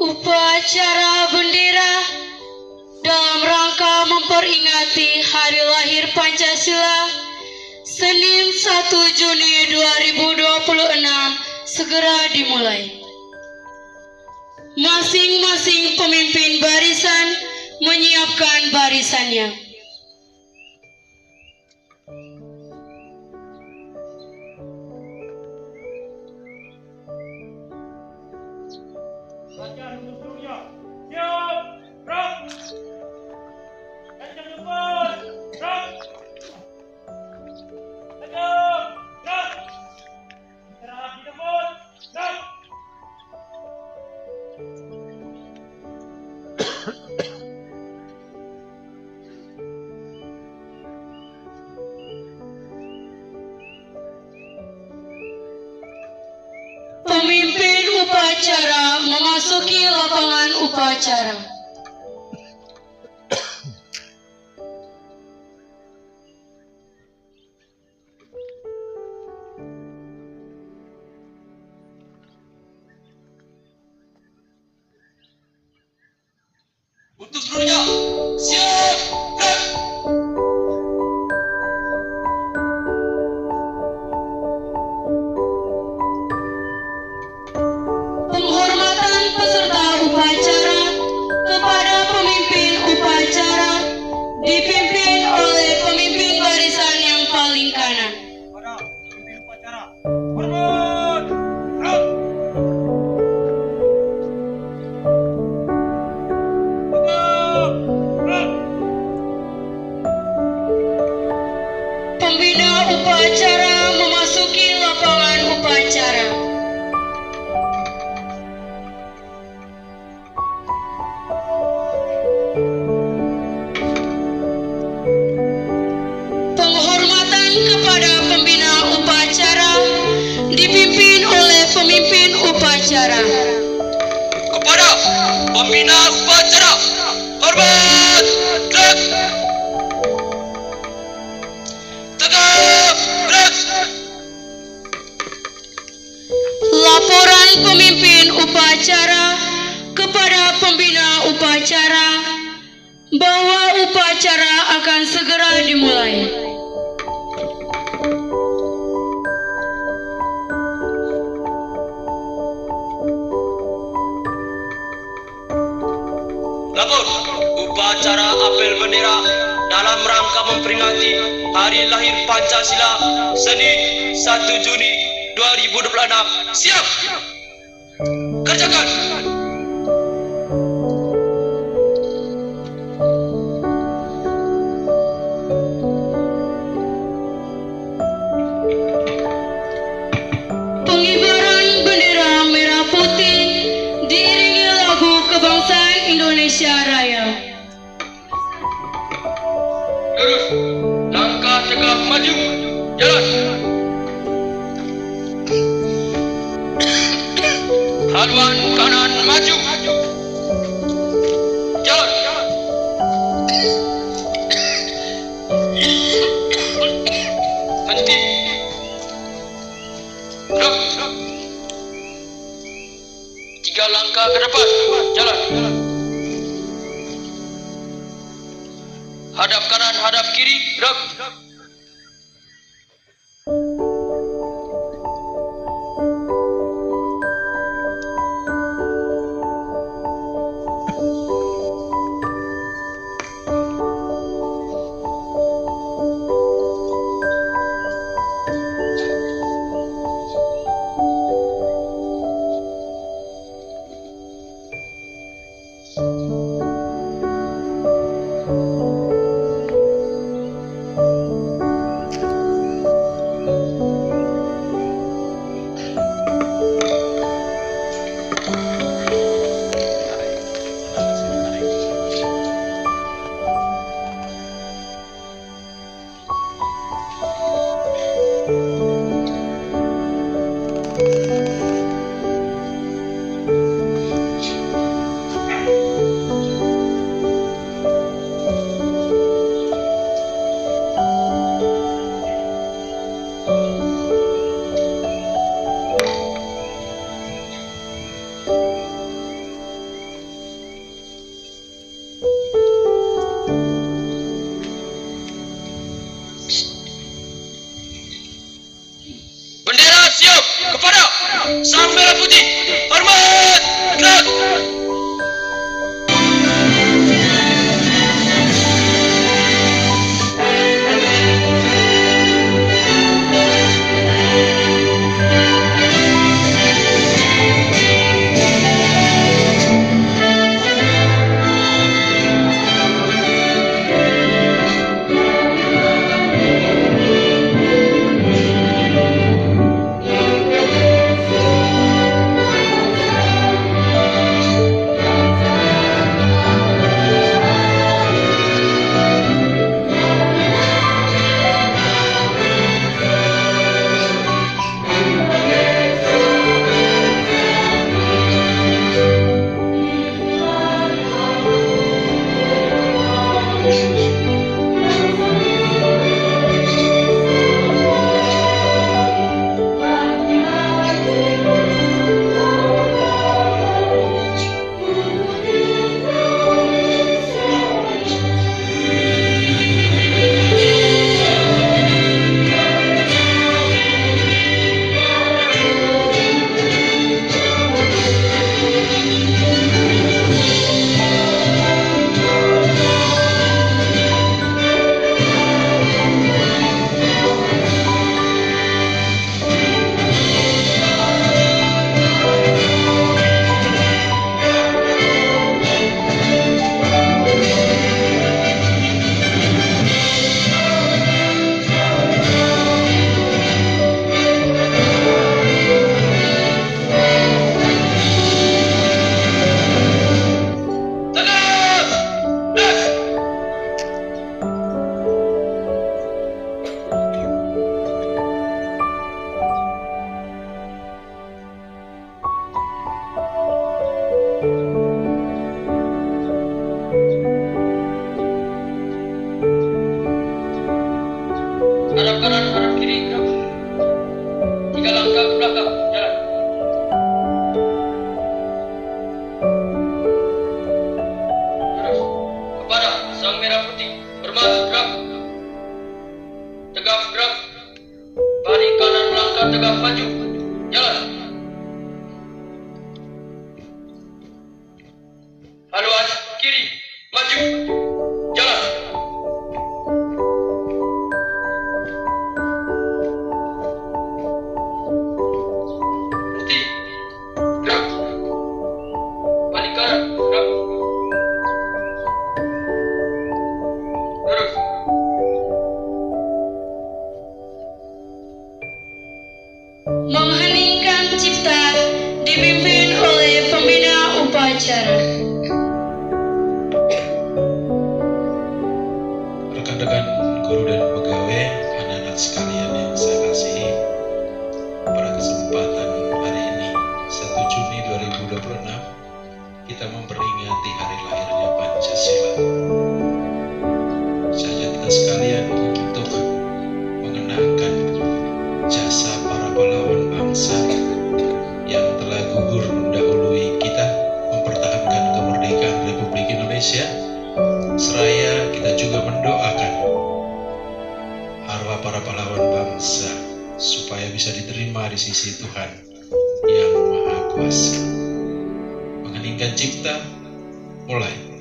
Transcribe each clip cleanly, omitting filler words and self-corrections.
Upacara bendera dalam rangka memperingati Hari Lahir Pancasila Senin 1 Juni 2026 segera dimulai. Masing-masing pemimpin barisan menyiapkan barisannya. Latihan musuhnya. Siap, gerak. Kencang depan, gerak. Kencang, gerak. Istirahat di depan, gerak. Pemimpin upacara memasuki lapangan upacara. Untuk seluruhnya, siap, gerak. Penghormatan peserta upacara kepada pemimpin upacara dipimpin oleh pemimpin barisan yang paling kanan. Pada pemimpin upacara. Hormat, gerak. Tegap, gerak. Pembina upacara memasuki lapangan upacara. Penghormatan kepada pembina upacara dipimpin oleh pemimpin upacara. Kepada pembina upacara, hormat, gerak. Tegap, gerak. Laporan pemimpin upacara kepada pembina upacara bahwa upacara akan segera dimulai. Lapor, upacara apel bendera dalam rangka memperingati Hari Lahir Pancasila Senin 1 Juni 2026. Siap! Kerjakan! Pengibaran bendera merah putih diiringi lagu kebangsaan Indonesia Raya. Lurus, langkah tegak maju, jalan. Haluan kanan maju, jalan. Henti. Gerak. 3 langkah ke depan, jalan. Hadap kanan, hadap kiri, gerak. Sang Merah Putih, hormat, gerak. Hadap kanan, hadap kiri, gerak. 3 langkah ke belakang, jalan. Terus, kepada Sang Merah Putih, hormat, gerak. Tegap, gerak. Balik kanan melangkah, tegap, maju, jalan. Haluan kiri, maju, jalan. Berhenti, gerak. Balik kanan, gerak. Terus. Mengheningkan cipta dipimpin oleh pembina upacara. Rekan-rekan guru dan pegawai, anak-anak sekalian yang saya kasihi, pada kesempatan hari ini 1 Juni 2026 kita memperingati hari lahirnya Pancasila. Saya kita sekalian untuk mengenangkan jasa para pahlawan bangsa yang telah gugur mendahului kita mempertahankan kemerdekaan Republik Indonesia. Seraya kita juga mendoakan arwah para pahlawan bangsa supaya bisa diterima di sisi Tuhan yang Maha Kuasa. Mengheningkan cipta, mulai.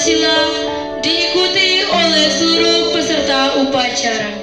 Pancasila diikuti oleh seluruh peserta upacara.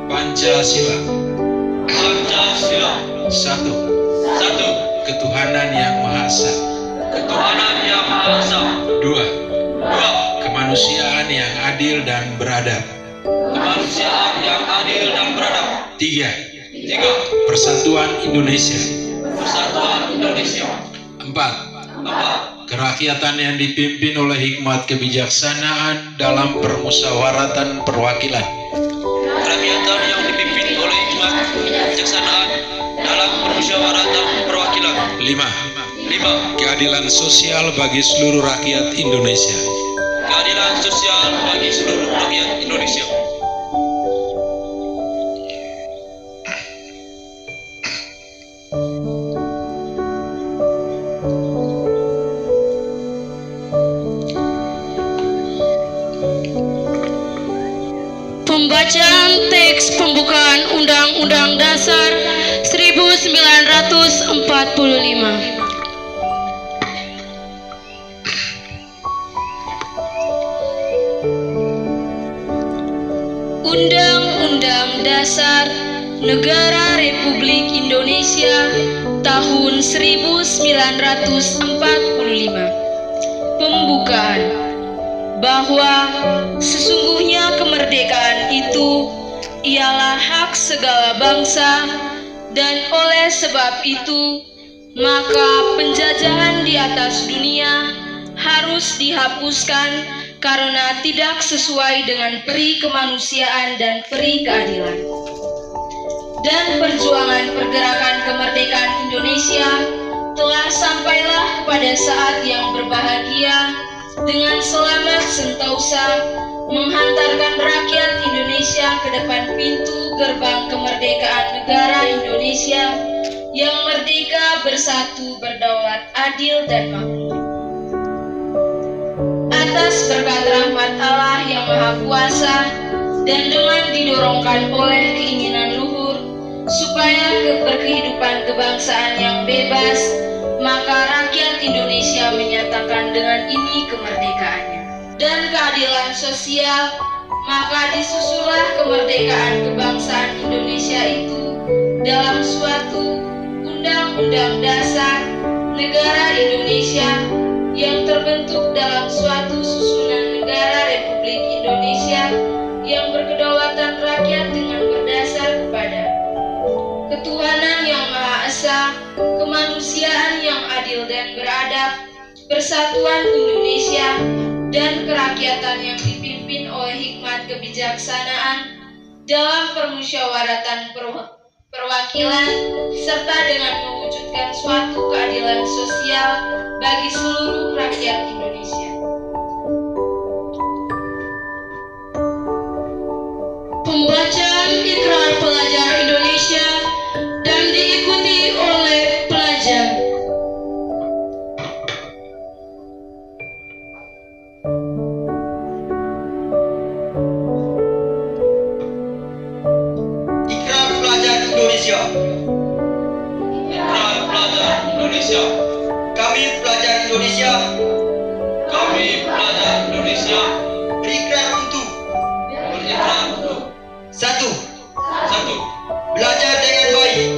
Pancasila. Pancasila. Satu. Satu. Ketuhanan yang Maha Esa. Ketuhanan yang Maha Esa. Dua. Dua. Kemanusiaan yang adil dan beradab. Kemanusiaan yang adil dan beradab. Tiga. Tiga. Persatuan Indonesia. Persatuan Indonesia. Empat. Empat. Kerakyatan yang dipimpin oleh hikmat kebijaksanaan dalam permusyawaratan perwakilan. Kerakyatan yang dipimpin oleh hikmat kebijaksanaan dalam permusyawaratan perwakilan. Lima. Lima. Keadilan sosial bagi seluruh rakyat Indonesia. Keadilan sosial bagi seluruh rakyat Indonesia. Pembacaan teks pembukaan Undang-Undang Dasar 1945. Undang-Undang Dasar Negara Republik Indonesia tahun 1945. Pembukaan. Bahwa sesungguhnya kemerdekaan itu ialah hak segala bangsa, dan oleh sebab itu maka penjajahan di atas dunia harus dihapuskan karena tidak sesuai dengan peri kemanusiaan dan peri keadilan. Dan perjuangan pergerakan kemerdekaan Indonesia telah sampailah kepada saat yang berbahagia dengan selamat sentosa menghantarkan rakyat Indonesia ke depan pintu gerbang kemerdekaan negara Indonesia yang merdeka, bersatu, berdaulat, adil, dan makmur. Atas berkat rahmat Allah yang Maha Kuasa dan dengan didorongkan oleh keinginan luhur supaya berkehidupan kebangsaan yang bebas, maka rakyat Indonesia menyatakan dengan ini kemerdekaannya. Dan keadilan sosial, maka disusullah kemerdekaan kebangsaan Indonesia itu dalam suatu Undang-Undang Dasar Negara Indonesia yang terbentuk dalam suatu susunan negara Republik Indonesia yang berkedaulatan rakyat dengan berdasar kepada ketuhanan yang Maha Esa, kemanusiaan yang adil dan beradab, persatuan Indonesia, dan kerakyatan yang dipimpin oleh hikmat kebijaksanaan dalam permusyawaratan perwakilan, serta dengan mewujudkan suatu keadilan sosial bagi seluruh rakyat Indonesia. Pembacaan Ikrar Pelajar Indonesia dan diikuti oleh pelajar. Ikrar Pelajar Indonesia. Ikrar Pelajar Indonesia. Kami pelajar Indonesia. Kami pelajar Indonesia. Berikrar untuk. Satu. Belajar dengan baik.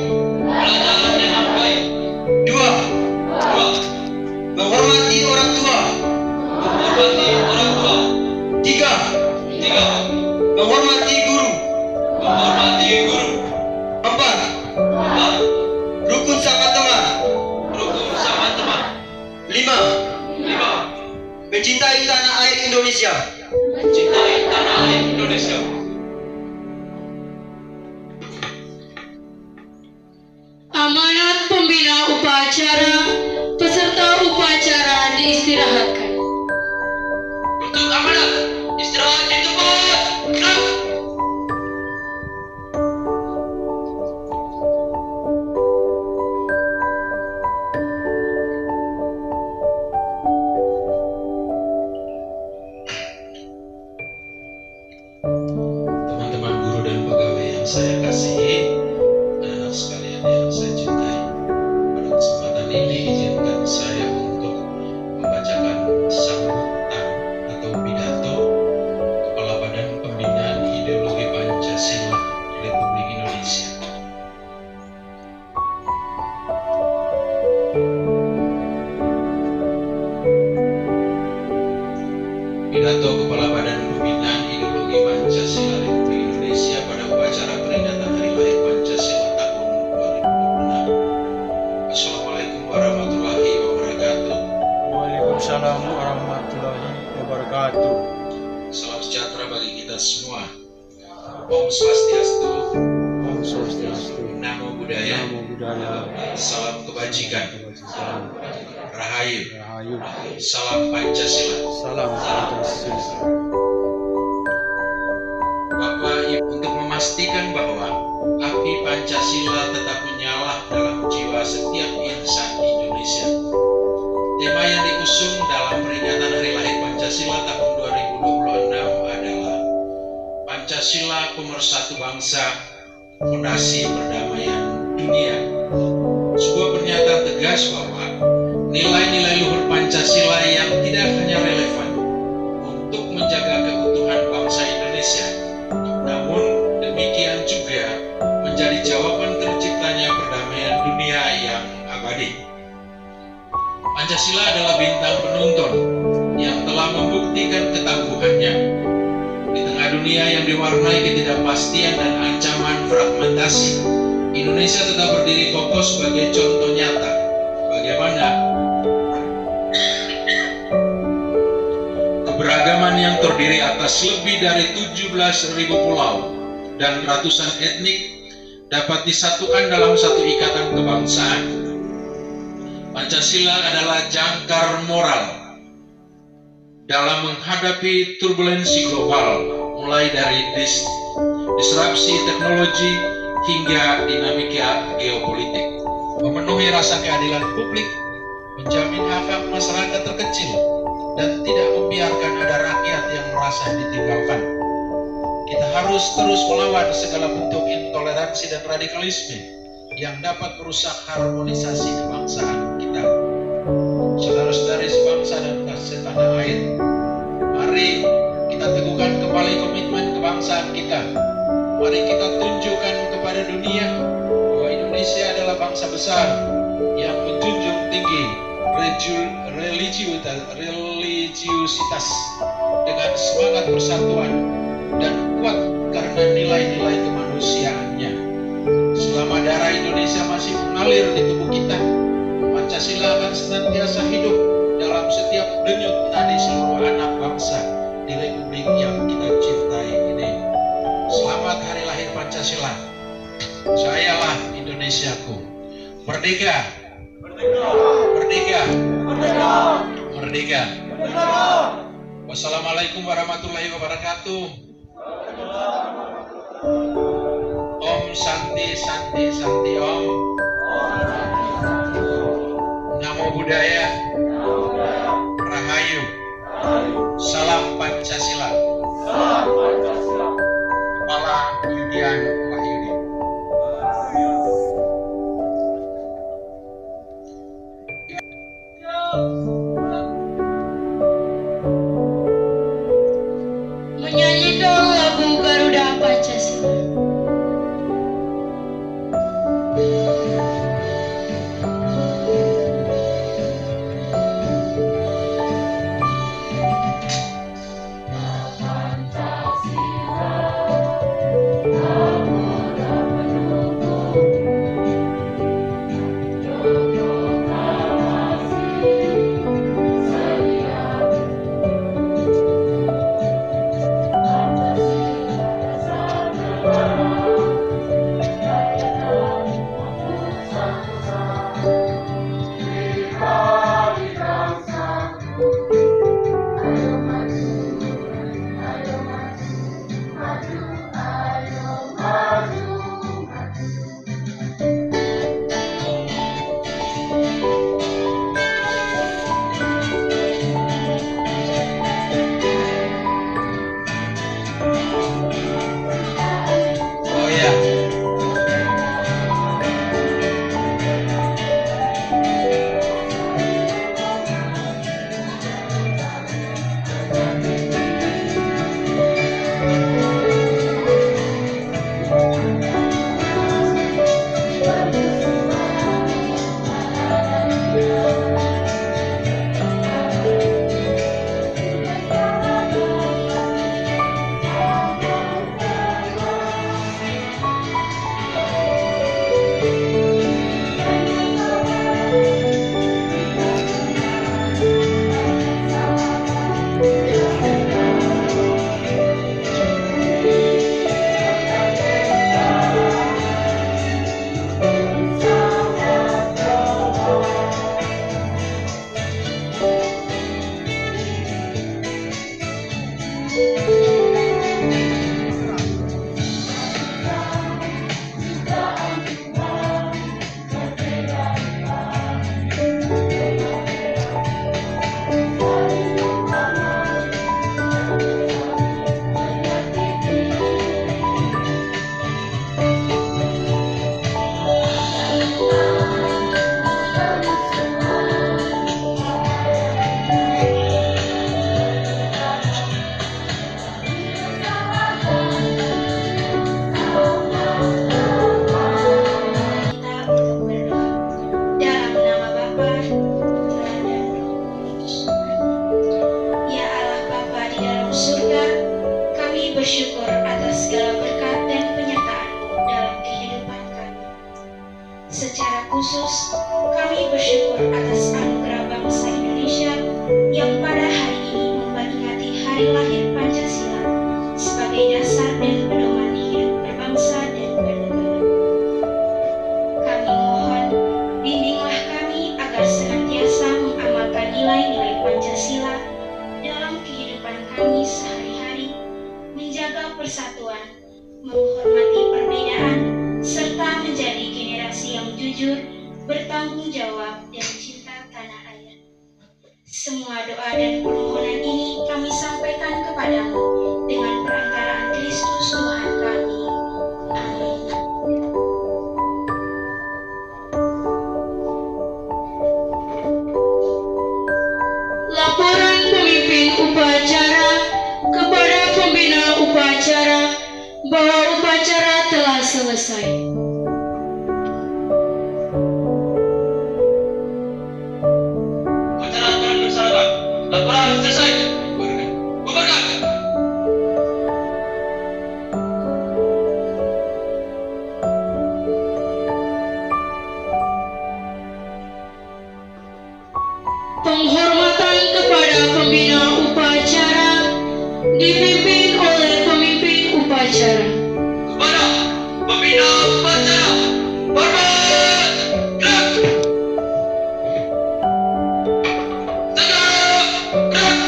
Dua. Menghormati orang tua. Tiga. Menghormati guru. Empat. Rukun sama teman. Lima. Mencintai tanah air Indonesia. Amanat pembina upacara, peserta upacara diistirahatkan. Untuk amanat, istirahat di tempat. Gerak. yang saya kasihi, anak sekalian yang saya cintai, pada kesempatan ini izinkan saya untuk membacakan sambutan atau pidato Kepala Badan Pembinaan Ideologi Pancasila Republik Indonesia. Pidato Kepala Badan Pembinaan Ideologi Pancasila Republik Indonesia pada upacara peringatan Hari Lahir Pancasila tahun 2026. Assalamualaikum warahmatullahi wabarakatuh. Waalaikumsalam warahmatullahi wabarakatuh. Salam sejahtera bagi kita semua. Om Swastiastu, Om Swastiastu, Namo Buddhaya, Namo Buddhaya, Salam Kebajikan, Salam Rahayu, Rahayu, Salam Pancasila. Salam Pancasila. Bapak Ibu, untuk memastikan bahwa api Pancasila tetap menyala dalam jiwa setiap insan Indonesia, tema yang diusung dalam peringatan Hari Lahir Pancasila tahun 2026 adalah Pancasila Pemersatu Bangsa, Fondasi Perdamaian Dunia. Sebuah pernyataan tegas bahwa nilai-nilai luhur Pancasila yang tidak hanya relevan untuk menjaga keutuhan bangsa Indonesia, namun demikian juga menjadi jawaban terciptanya perdamaian dunia yang abadi. Pancasila adalah bintang penuntun yang telah membuktikan ketangguhannya di tengah dunia yang diwarnai ketidakpastian dan ancaman fragmentasi. Indonesia tetap berdiri kokoh sebagai contoh nyata bagaimana keberagaman yang terdiri atas lebih dari 17.000 pulau dan ratusan etnik dapat disatukan dalam satu ikatan kebangsaan. Pancasila adalah jangkar moral dalam menghadapi turbulensi global, mulai dari disrupsi teknologi hingga dinamika geopolitik. Memenuhi rasa keadilan publik, menjamin hak-hak masyarakat terkecil, dan tidak membiarkan ada rakyat yang merasa ditinggalkan. Kita harus terus melawan segala bentuk intoleransi dan radikalisme yang dapat merusak harmonisasi kebangsaan kita. Saudara-saudari sebangsa dan setanah air, mari kita teguhkan kembali komitmen kebangsaan kita. Mari kita tunjukkan kepada dunia bahwa Indonesia adalah bangsa besar yang menjunjung tinggi religiusitas dengan semangat persatuan dan kuat karena nilai-nilai kemanusiaannya. Selama darah Indonesia masih mengalir di tubuh kita, Pancasila akan senantiasa hidup dalam setiap denyut nadi seluruh anak bangsa di Republik yang kita cintai ini. Selamat Hari Lahir Pancasila. Jayalah Indonesiaku. Merdeka. Merdeka. Merdeka. Merdeka. Wassalamualaikum warahmatullahi wabarakatuh. Om Santi Santi Santi Om. Namo Buddhaya. Rahayu. Salam Pancasila. Kepala Yudian Wahyudi. Menyanyikan lagu Garuda Pancasila. surga, kami bersyukur atas segala berkat dan penyertaan-Mu dalam kehidupan kami. Secara khusus, kami bersyukur atas anugerah bangsa Indonesia yang pada hari ini memperingati hari lahir Pancasila sebagai dasar dan pedoman hidup berbangsa dan bernegara. Kami mohon, bimbinglah kami agar senantiasa mengamalkan nilai-nilai Pancasila dalam kehidupan kami sehari-hari, menjaga persatuan, menghormati perbedaan, serta menjadi generasi yang jujur, bertanggung jawab, dan cinta tanah air. Semua doa dan permohonan ini kami sampaikan kepadamu dengan perantaraan Kristus Tuhan kami. Amin. Laporan pemimpin upacara kepada pembina upacara bahwa upacara telah selesai. Acara akan dilaksanakan. Laporan selesai. Bubarkan. Penghormatan kepada pembina upacara dipimpin oleh pemimpin upacara. Kepada pembina upacara, hormat, gerak. Tegak, gerak.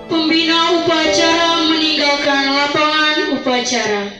Pembina upacara meninggalkan lapangan upacara.